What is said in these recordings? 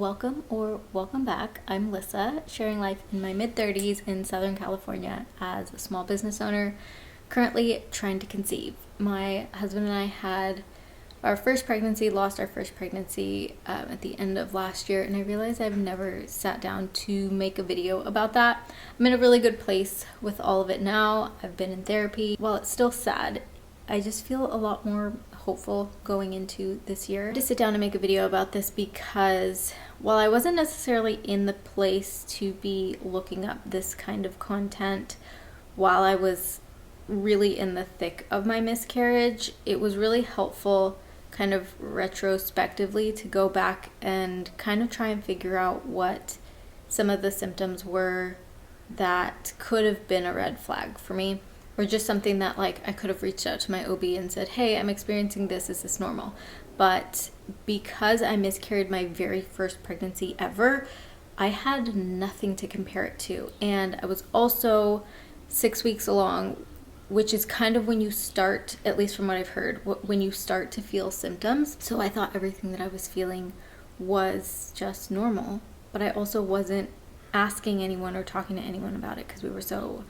welcome back. I'm Lyssa, sharing life in my mid-30s in Southern California as a small business owner, currently trying to conceive. My husband and I had our first pregnancy, lost our first pregnancy at the end of last year, and I realized I've never sat down to make a video about that. I'm in a really good place with all of it now. I've been in therapy. While it's still sad, I just feel a lot more hopeful going into this year. To sit down and make a video about this because while I wasn't necessarily in the place to be looking up this kind of content while I was really in the thick of my miscarriage, it was really helpful kind of retrospectively to go back and kind of try and figure out what some of the symptoms were that could have been a red flag for me. Or just something that I could have reached out to my OB and said, hey, I'm experiencing this, is this normal? But because I miscarried my very first pregnancy ever, I had nothing to compare it to. And I was also 6 weeks along, which is kind of when you start, at least from what I've heard, when you start to feel symptoms. So I thought everything that I was feeling was just normal, but I also wasn't asking anyone or talking to anyone about it because we were so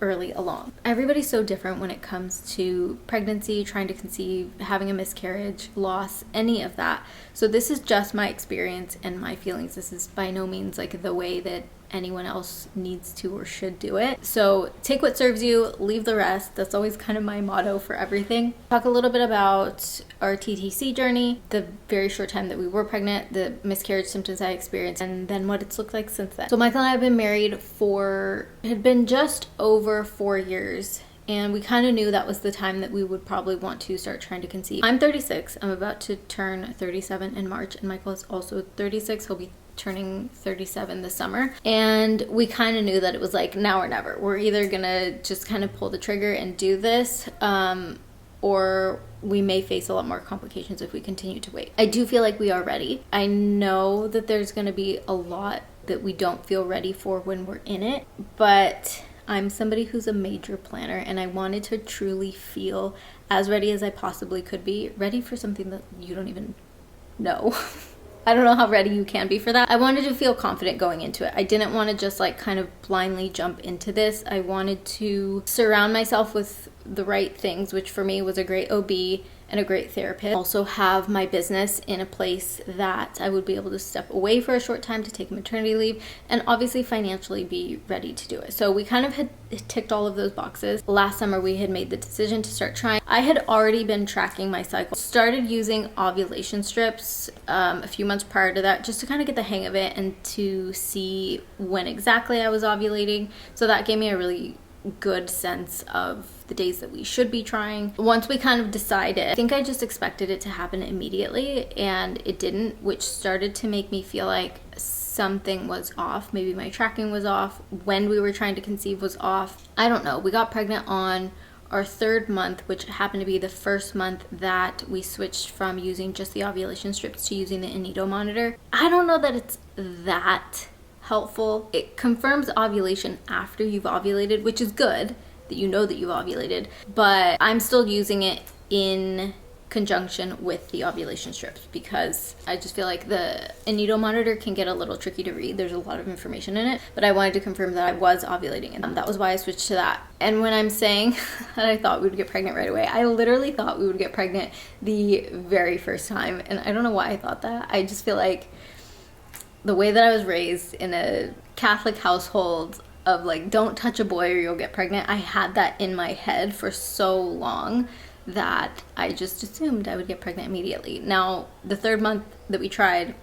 early along. Everybody's so different when it comes to pregnancy, trying to conceive, having a miscarriage, loss, any of that. So this is just my experience and my feelings. This is by no means the way that anyone else needs to or should do it. So take what serves you, leave the rest. That's always kind of my motto for everything. Talk a little bit about our TTC journey, the very short time that we were pregnant, the miscarriage symptoms I experienced, and then what it's looked like since then. So Michael and I have been married had been just over 4 years. And we kind of knew that was the time that we would probably want to start trying to conceive. I'm 36. I'm about to turn 37 in March, and Michael is also 36. He'll be turning 37 this summer. And we kind of knew that it was now or never. We're either gonna just kind of pull the trigger and do this, or we may face a lot more complications if we continue to wait. I do feel like we are ready. I know that there's gonna be a lot that we don't feel ready for when we're in it, but I'm somebody who's a major planner, and I wanted to truly feel as ready as I possibly could be, ready for something that you don't even know. I don't know how ready you can be for that. I wanted to feel confident going into it. I didn't want to just kind of blindly jump into this. I wanted to surround myself with the right things, which for me was a great OB and a great therapist. Also have my business in a place that I would be able to step away for a short time to take maternity leave and obviously financially be ready to do it. So we kind of had ticked all of those boxes. Last summer we had made the decision to start trying. I had already been tracking my cycle. Started using ovulation strips a few months prior to that just to kind of get the hang of it and to see when exactly I was ovulating. So that gave me a really good sense of the days that we should be trying. Once we kind of decided, I think I just expected it to happen immediately, and it didn't, which started to make me feel like something was off. Maybe my tracking was off. When we were trying to conceive was off. I don't know. We got pregnant on our 3rd month, which happened to be the first month that we switched from using just the ovulation strips to using the in utero monitor. I don't know that it's that helpful. It confirms ovulation after you've ovulated, which is good that you know that you've ovulated, but I'm still using it in conjunction with the ovulation strips because I just feel like the in utero monitor can get a little tricky to read. There's a lot of information in it, but I wanted to confirm that I was ovulating, and that was why I switched to that. And when I'm saying that I thought we would get pregnant right away, I literally thought we would get pregnant the very first time, and I don't know why I thought that. I just feel like the way that I was raised in a Catholic household of don't touch a boy or you'll get pregnant, I had that in my head for so long that I just assumed I would get pregnant immediately. Now, the 3rd month that we tried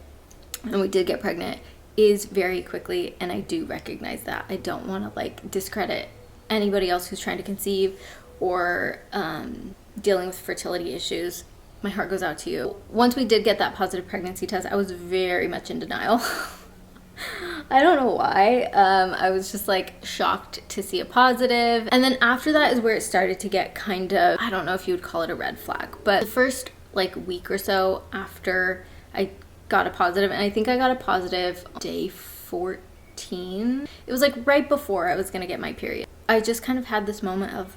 and we did get pregnant is very quickly, and I do recognize that. I don't want to discredit anybody else who's trying to conceive or dealing with fertility issues. My heart goes out to you. Once we did get that positive pregnancy test, I was very much in denial. I don't know why. I was just shocked to see a positive. And then after that is where it started to get kind of, I don't know if you would call it a red flag, but the first week or so after I got a positive, and I think I got a positive day 14. It was right before I was gonna get my period. I just kind of had this moment of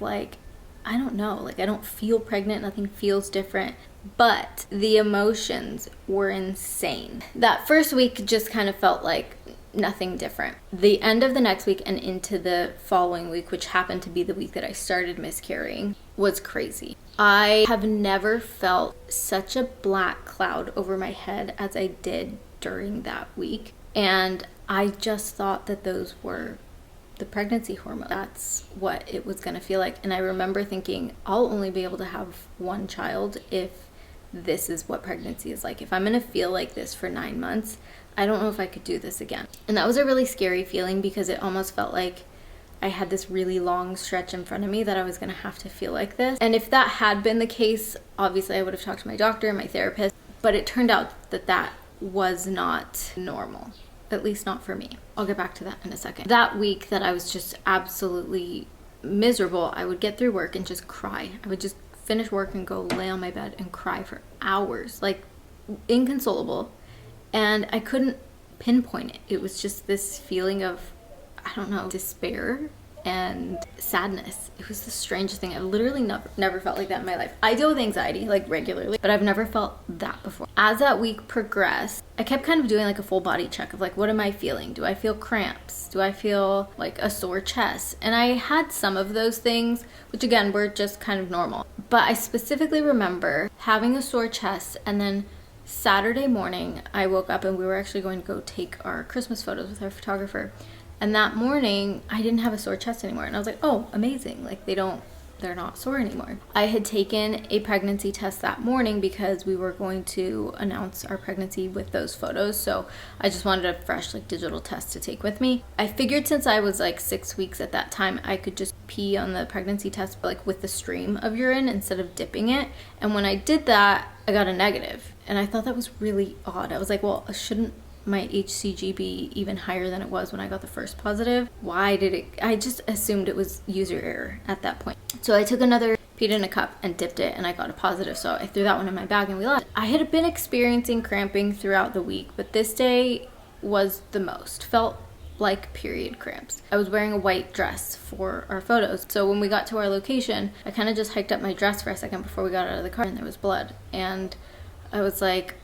I don't know, like I don't feel pregnant, nothing feels different, but the emotions were insane. That first week just kind of felt like nothing different. The end of the next week and into the following week, which happened to be the week that I started miscarrying, was crazy. I have never felt such a black cloud over my head as I did during that week. And I just thought that those were the pregnancy hormone. That's what it was going to feel like. And I remember thinking, I'll only be able to have one child if this is what pregnancy is like. If I'm going to feel like this for 9 months, I don't know if I could do this again. And that was a really scary feeling because it almost felt like I had this really long stretch in front of me that I was going to have to feel like this. And if that had been the case, obviously I would have talked to my doctor and my therapist, but it turned out that that was not normal. At least not for me. I'll get back to that in a second. That week that I was just absolutely miserable, I would get through work and just cry. I would just finish work and go lay on my bed and cry for hours, like inconsolable. And I couldn't pinpoint it. It was just this feeling of, I don't know, despair and sadness. It was the strangest thing. I've literally never felt like that in my life. I deal with anxiety like regularly, but I've never felt that before. As that week progressed, I kept kind of doing like a full body check of like, what am I feeling? Do I feel cramps? Do I feel like a sore chest? And I had some of those things, which again, were just kind of normal. But I specifically remember having a sore chest, and then Saturday morning, I woke up and we were actually going to go take our Christmas photos with our photographer. And that morning, I didn't have a sore chest anymore. And I was like, oh, amazing. Like they're not sore anymore. I had taken a pregnancy test that morning because we were going to announce our pregnancy with those photos. So I just wanted a fresh like digital test to take with me. I figured since I was like 6 weeks at that time, I could just pee on the pregnancy test like with the stream of urine instead of dipping it. And when I did that, I got a negative. And I thought that was really odd. I was like, well, shouldn't my HCG be even higher than it was when I got the first positive? Why did it? I just assumed it was user error at that point. So I took another, peed in a cup and dipped it, and I got a positive. So I threw that one in my bag and we left. I had been experiencing cramping throughout the week, but this day was the most. Felt like period cramps. I was wearing a white dress for our photos. So when we got to our location, I kind of just hiked up my dress for a second before we got out of the car, and there was blood. And I was like,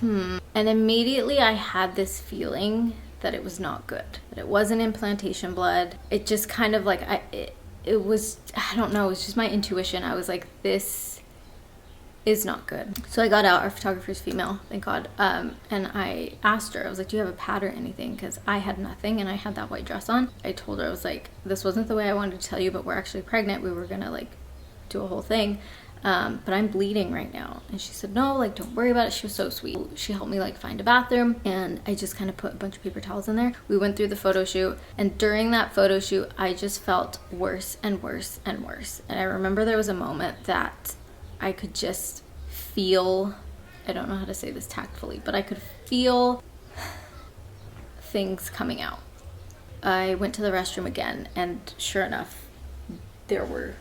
And immediately I had this feeling that it was not good, that it wasn't implantation blood. It just kind of like, it was, I don't know, it was just my intuition. I was like, this is not good. So I got out, our photographer's female, thank God, and I asked her, I was like, do you have a pad or anything? Because I had nothing and I had that white dress on. I told her, I was like, this wasn't the way I wanted to tell you, but we're actually pregnant. We were gonna like do a whole thing. But I'm bleeding right now. And she said, no, like, don't worry about it. She was so sweet. She helped me like find a bathroom, and I just kind of put a bunch of paper towels in there. We went through the photo shoot, and during that photo shoot, I just felt worse and worse and worse. And I remember there was a moment that I could just feel, I don't know how to say this tactfully, but I could feel things coming out. I went to the restroom again, and sure enough, there were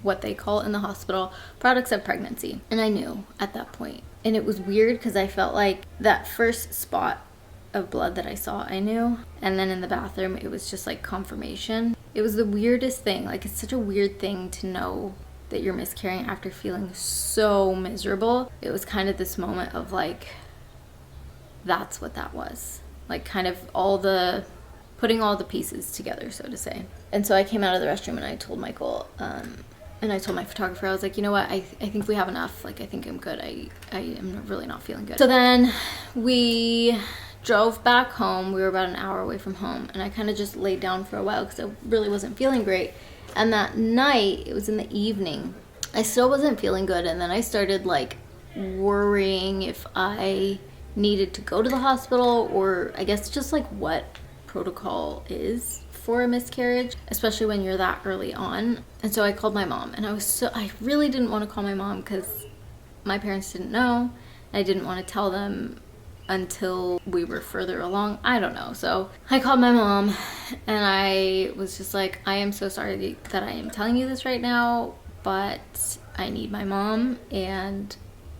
what they call in the hospital products of pregnancy. And I knew at that point. And it was weird because I felt like that first spot of blood that I saw, I knew. And then in the bathroom, it was just like confirmation. It was the weirdest thing. Like, it's such a weird thing to know that you're miscarrying after feeling so miserable. It was kind of this moment of like, that's what that was. Like, kind of putting all the pieces together, so to say. And so I came out of the restroom and I told Michael, and I told my photographer, I was like, you know what, I think we have enough. Like, I think I'm good. I am really not feeling good. So then we drove back home. We were about an hour away from home, and I kind of just laid down for a while because I really wasn't feeling great. And that night, it was in the evening, I still wasn't feeling good. And then I started like worrying if I needed to go to the hospital, or I guess just like what protocol is for a miscarriage, especially when you're that early on. And so I called my mom, and I really didn't want to call my mom because my parents didn't know. I didn't want to tell them until we were further along. I don't know. So I called my mom, and I was just like, I am so sorry that I am telling you this right now, but I need my mom, and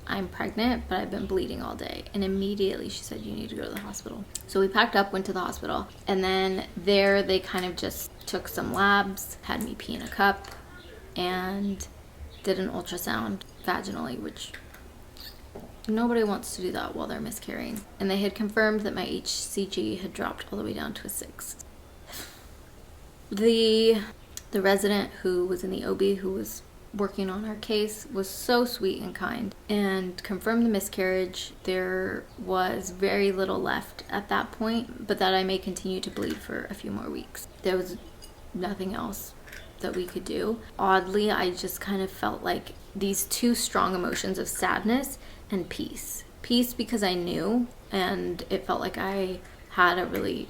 I'm pregnant, but I've been bleeding all day. And immediately she said, you need to go to the hospital. So we packed up, went to the hospital, and then there they kind of just took some labs, had me pee in a cup, and did an ultrasound vaginally, which nobody wants to do that while they're miscarrying. And they had confirmed that my HCG had dropped all the way down to a 6. The resident who was in the OB, who was working on our case, was so sweet and kind and confirmed the miscarriage. There was very little left at that point, but that I may continue to bleed for a few more weeks. There was nothing else that we could do. Oddly, I just kind of felt like these two strong emotions of sadness and peace. Peace because I knew, and it felt like I had a really,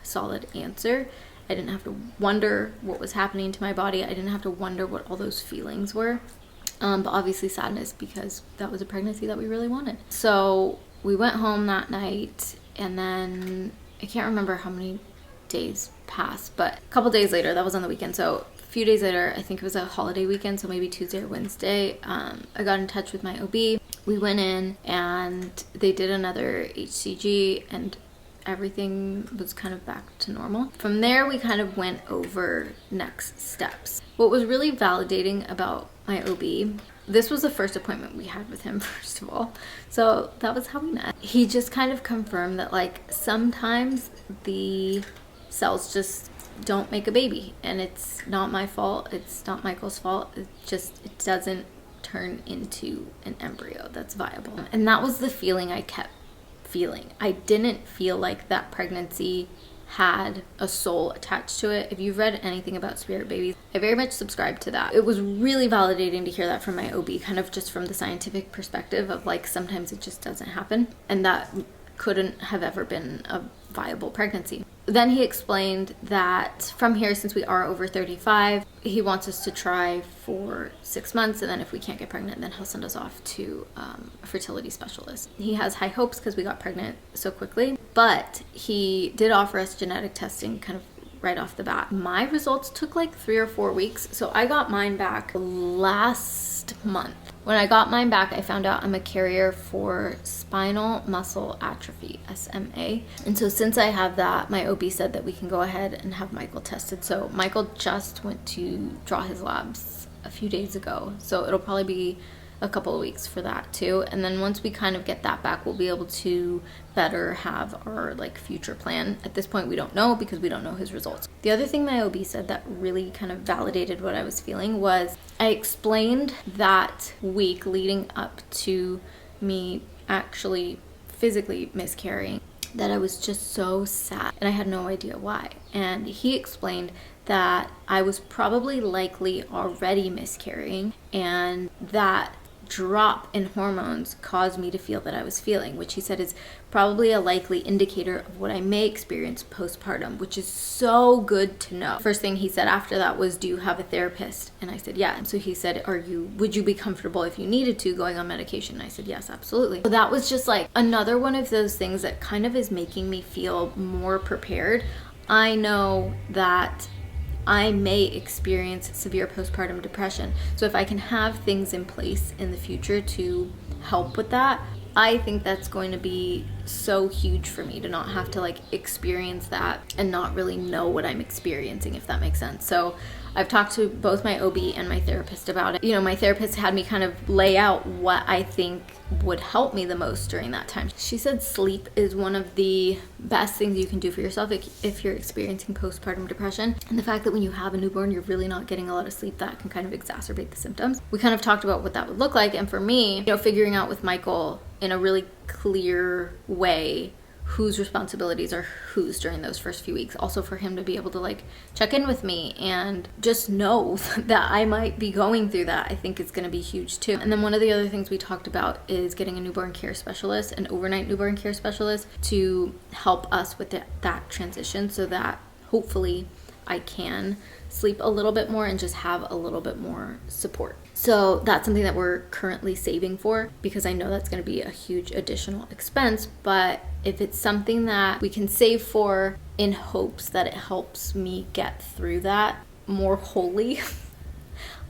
solid answer. I didn't have to wonder what was happening to my body. I didn't have to wonder what all those feelings were. But obviously sadness, because that was a pregnancy that we really wanted. So we went home that night, and then I can't remember how many days passed, but a couple days later, that was on the weekend. So a few days later, I think it was a holiday weekend, so maybe Tuesday or Wednesday, I got in touch with my OB. We went in and they did another HCG, and everything was kind of back to normal. From there, we kind of went over next steps. What was really validating about my OB, this was the first appointment we had with him, first of all. So that was how we met. He just kind of confirmed that sometimes the cells just don't make a baby, and it's not my fault. It's not Michael's fault. It doesn't turn into an embryo that's viable. And that was the feeling I kept feeling. I didn't feel like that pregnancy had a soul attached to it. If you've read anything about spirit babies, I very much subscribe to that. It was really validating to hear that from my OB, kind of just from the scientific perspective of sometimes it just doesn't happen, and that couldn't have ever been a viable pregnancy. Then he explained that from here, since we are over 35, he wants us to try for 6 months, and then if we can't get pregnant, then he'll send us off to a fertility specialist. He has high hopes because we got pregnant so quickly, but he did offer us genetic testing kind of right off the bat. My results took 3 or 4 weeks, so I got mine back last month. When I got mine back, I found out I'm a carrier for spinal muscle atrophy, SMA. And so since I have that, my OB said that we can go ahead and have Michael tested. So Michael just went to draw his labs a few days ago. So it'll probably be a couple of weeks for that too. And then once we kind of get that back, we'll be able to better have our future plan. At this point, we don't know because we don't know his results. The other thing my OB said that really kind of validated what I was feeling was I explained that week leading up to me actually physically miscarrying that I was just so sad and I had no idea why. And he explained that I was probably likely already miscarrying, and that drop in hormones caused me to feel that I was feeling, which he said is probably a likely indicator of what I may experience postpartum, which is so good to know. First thing he said after that was, do you have a therapist? And I said, yeah. So he said, would you be comfortable if you needed to going on medication? And I said, yes, absolutely. So that was just another one of those things that kind of is making me feel more prepared. I know that I may experience severe postpartum depression. So if I can have things in place in the future to help with that, I think that's going to be so huge for me to not have to experience that and not really know what I'm experiencing, if that makes sense. So I've talked to both my OB and my therapist about it. My therapist had me kind of lay out what I think would help me the most during that time. She said sleep is one of the best things you can do for yourself if you're experiencing postpartum depression. And the fact that when you have a newborn, you're really not getting a lot of sleep, that can kind of exacerbate the symptoms. We kind of talked about what that would look like. And for me, figuring out with Michael in a really clear way whose responsibilities are whose during those first few weeks. Also for him to be able to check in with me and just know that I might be going through that, I think is going to be huge too. And then one of the other things we talked about is getting a newborn care specialist, an overnight newborn care specialist, to help us with that transition, so that hopefully I can sleep a little bit more and just have a little bit more support. So that's something that we're currently saving for, because I know that's going to be a huge additional expense. But if it's something that we can save for in hopes that it helps me get through that more wholly,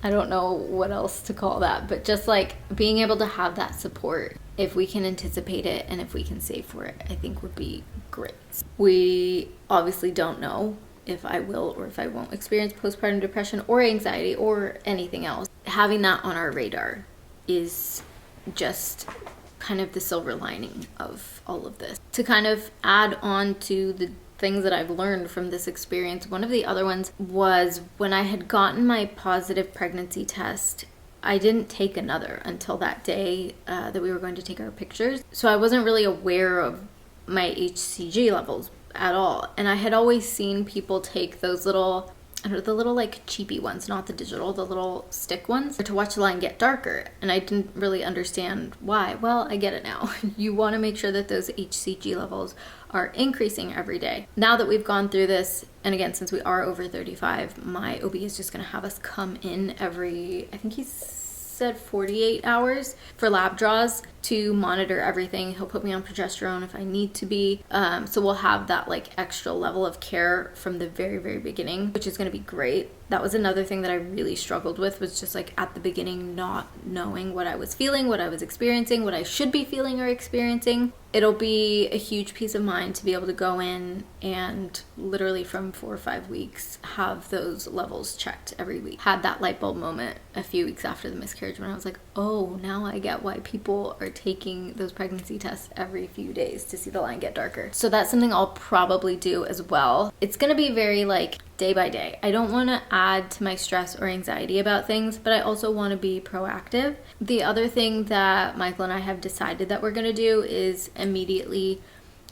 I don't know what else to call that, but just being able to have that support, if we can anticipate it and if we can save for it, I think would be great. We obviously don't know if I will or if I won't experience postpartum depression or anxiety or anything else. Having that on our radar is just kind of the silver lining of all of this. To kind of add on to the things that I've learned from this experience, one of the other ones was when I had gotten my positive pregnancy test, I didn't take another until that day that we were going to take our pictures. So I wasn't really aware of my HCG levels at all. And I had always seen people take those little, the little like cheapy ones, not the digital, the little stick ones, to watch the line get darker. And I didn't really understand why. Well, I get it now. You want to make sure that those HCG levels are increasing every day. Now that we've gone through this, and again, since we are over 35, my OB is just going to have us come in every, I think he's said 48 hours for lab draws to monitor everything. He'll put me on progesterone if I need to be. So we'll have that like extra level of care from the very, very beginning, which is going to be great. That was another thing that I really struggled with, was just like at the beginning not knowing what I was feeling, what I was experiencing, what I should be feeling or experiencing. It'll be a huge peace of mind to be able to go in and literally from 4 or 5 weeks have those levels checked every week. Had that light bulb moment a few weeks after the miscarriage when I was like, oh, now I get why people are taking those pregnancy tests every few days to see the line get darker. So that's something I'll probably do as well. It's gonna be very like day by day. I don't want to add to my stress or anxiety about things, but I also want to be proactive. The other thing that Michael and I have decided that we're going to do is immediately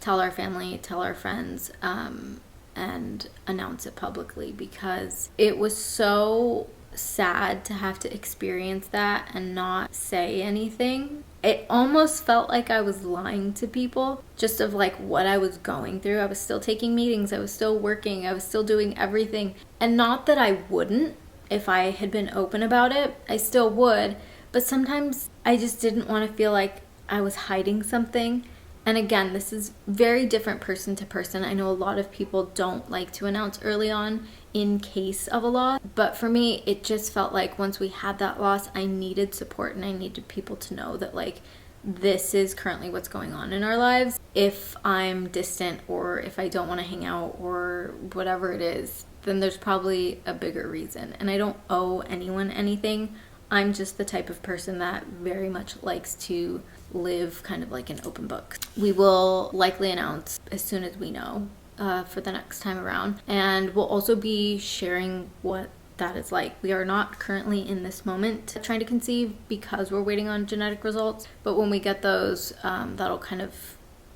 tell our family, tell our friends, and announce it publicly, because it was so sad to have to experience that and not say anything. It almost felt like I was lying to people just of like what I was going through. I was still taking meetings, I was still working, I was still doing everything. And not that I wouldn't, if I had been open about it, I still would. But sometimes I just didn't want to feel like I was hiding something. And again, this is very different person to person. I know a lot of people don't like to announce early on in case of a loss, but for me, it just felt like once we had that loss, I needed support and I needed people to know that like this is currently what's going on in our lives. If I'm distant or if I don't want to hang out or whatever it is, then there's probably a bigger reason. And I don't owe anyone anything. I'm just the type of person that very much likes to live kind of like an open book. We will likely announce as soon as we know for the next time around, and we'll also be sharing what that is like. We are not currently in this moment trying to conceive because we're waiting on genetic results, but when we get those, that'll kind of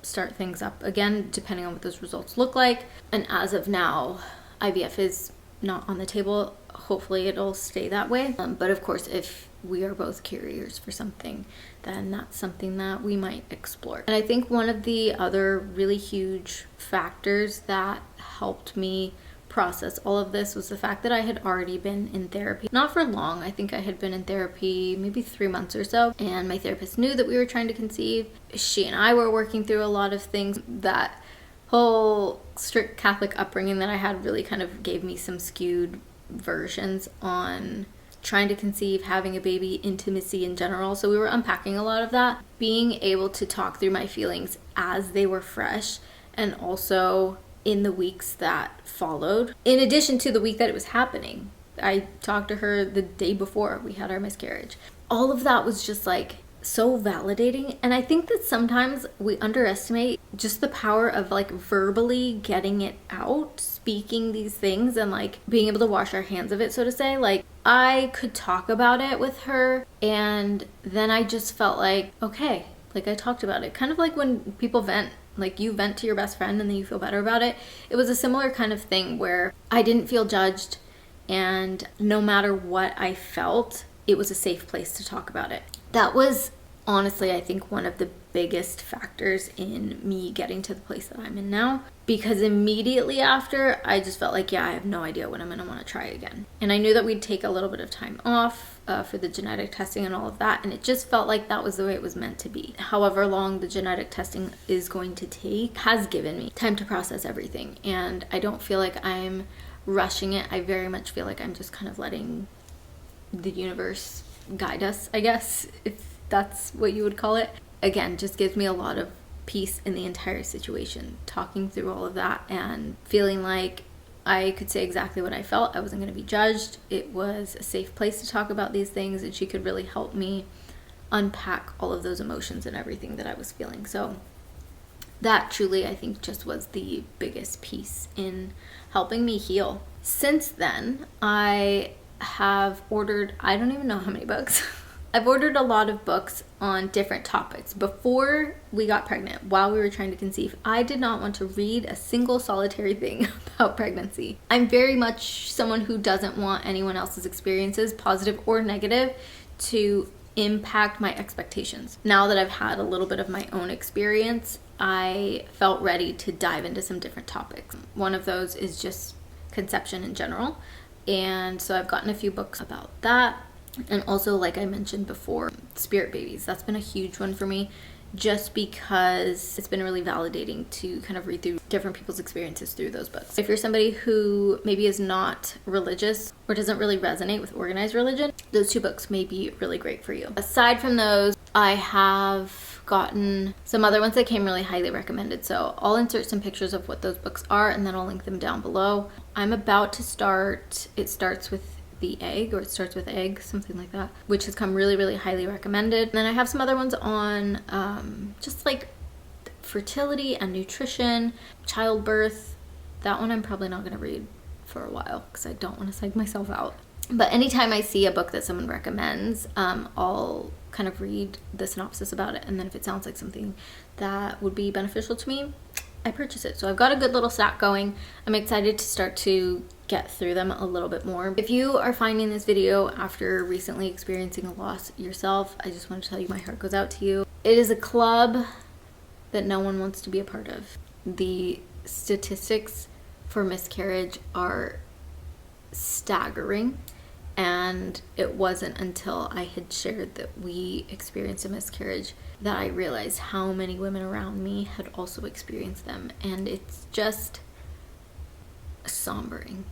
start things up again depending on what those results look like. And as of now, IVF is not on the table. Hopefully it'll stay that way, but of course if we are both carriers for something, then that's something that we might explore. And I think one of the other really huge factors that helped me process all of this was the fact that I had already been in therapy. Not for long, I think I had been in therapy maybe 3 months or so, and my therapist knew that we were trying to conceive. She and I were working through a lot of things. That whole strict Catholic upbringing that I had really kind of gave me some skewed versions on trying to conceive, having a baby, intimacy in general. So we were unpacking a lot of that. Being able to talk through my feelings as they were fresh, and also in the weeks that followed, in addition to the week that it was happening. I talked to her the day before we had our miscarriage. All of that was just like so validating. And I think that sometimes we underestimate just the power of like verbally getting it out, speaking these things, and like being able to wash our hands of it, so to say. Like I could talk about it with her, and then I just felt like, okay, like I talked about it. Kind of like when people vent, like you vent to your best friend and then you feel better about it. It was a similar kind of thing where I didn't feel judged, and no matter what I felt, it was a safe place to talk about it. That was honestly, I think, one of the biggest factors in me getting to the place that I'm in now, because immediately after, I just felt like, yeah, I have no idea when I'm gonna want to try again. And I knew that we'd take a little bit of time off for the genetic testing and all of that, and it just felt like that was the way it was meant to be. However long the genetic testing is going to take has given me time to process everything, and I don't feel like I'm rushing it. I very much feel like I'm just kind of letting the universe guide us, I guess, if that's what you would call it. Again, just gives me a lot of peace in the entire situation, talking through all of that and feeling like I could say exactly what I felt. I wasn't going to be judged. It was a safe place to talk about these things, and she could really help me unpack all of those emotions and everything that I was feeling. So that truly, I think, just was the biggest piece in helping me heal. Since then, I have ordered, I don't even know how many books. I've ordered a lot of books on different topics. Before we got pregnant, while we were trying to conceive, I did not want to read a single solitary thing about pregnancy. I'm very much someone who doesn't want anyone else's experiences, positive or negative, to impact my expectations. Now that I've had a little bit of my own experience, I felt ready to dive into some different topics. One of those is just conception in general. And so I've gotten a few books about that. And also, like I mentioned before, spirit babies. That's been a huge one for me, just because it's been really validating to kind of read through different people's experiences through those books. If you're somebody who maybe is not religious or doesn't really resonate with organized religion, those two books may be really great for you. Aside from those, I have gotten some other ones that came really highly recommended. So I'll insert some pictures of what those books are, and then I'll link them down below. I'm about to start, it starts with the egg, or it starts with egg, something like that, which has come really, really highly recommended. And then I have some other ones on just like fertility and nutrition, childbirth. That one I'm probably not going to read for a while because I don't want to psych myself out. But anytime I see a book that someone recommends, I'll kind of read the synopsis about it, and then if it sounds like something that would be beneficial to me, I purchase it. So I've got a good little stack going. I'm excited to start to get through them a little bit more. If you are finding this video after recently experiencing a loss yourself, I just want to tell you my heart goes out to you. It is a club that no one wants to be a part of. The statistics for miscarriage are staggering, and it wasn't until I had shared that we experienced a miscarriage that I realized how many women around me had also experienced them. And it's just sombering.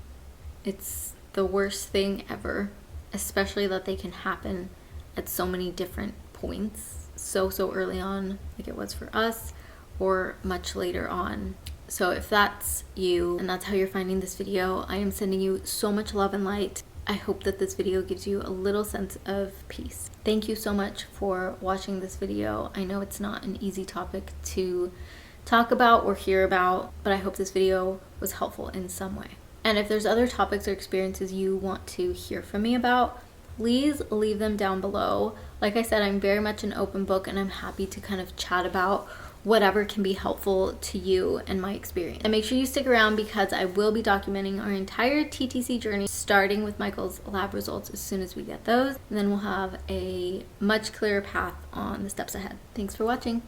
It's the worst thing ever, especially that they can happen at so many different points, so early on, like it was for us, or much later on. So if that's you and that's how you're finding this video, I am sending you so much love and light. I hope that this video gives you a little sense of peace. Thank you so much for watching this video. I know it's not an easy topic to talk about or hear about, but I hope this video was helpful in some way. And if there's other topics or experiences you want to hear from me about, please leave them down below. Like I said, I'm very much an open book, and I'm happy to kind of chat about whatever can be helpful to you and my experience. And make sure you stick around, because I will be documenting our entire TTC journey, starting with Michael's lab results as soon as we get those. And then we'll have a much clearer path on the steps ahead. Thanks for watching.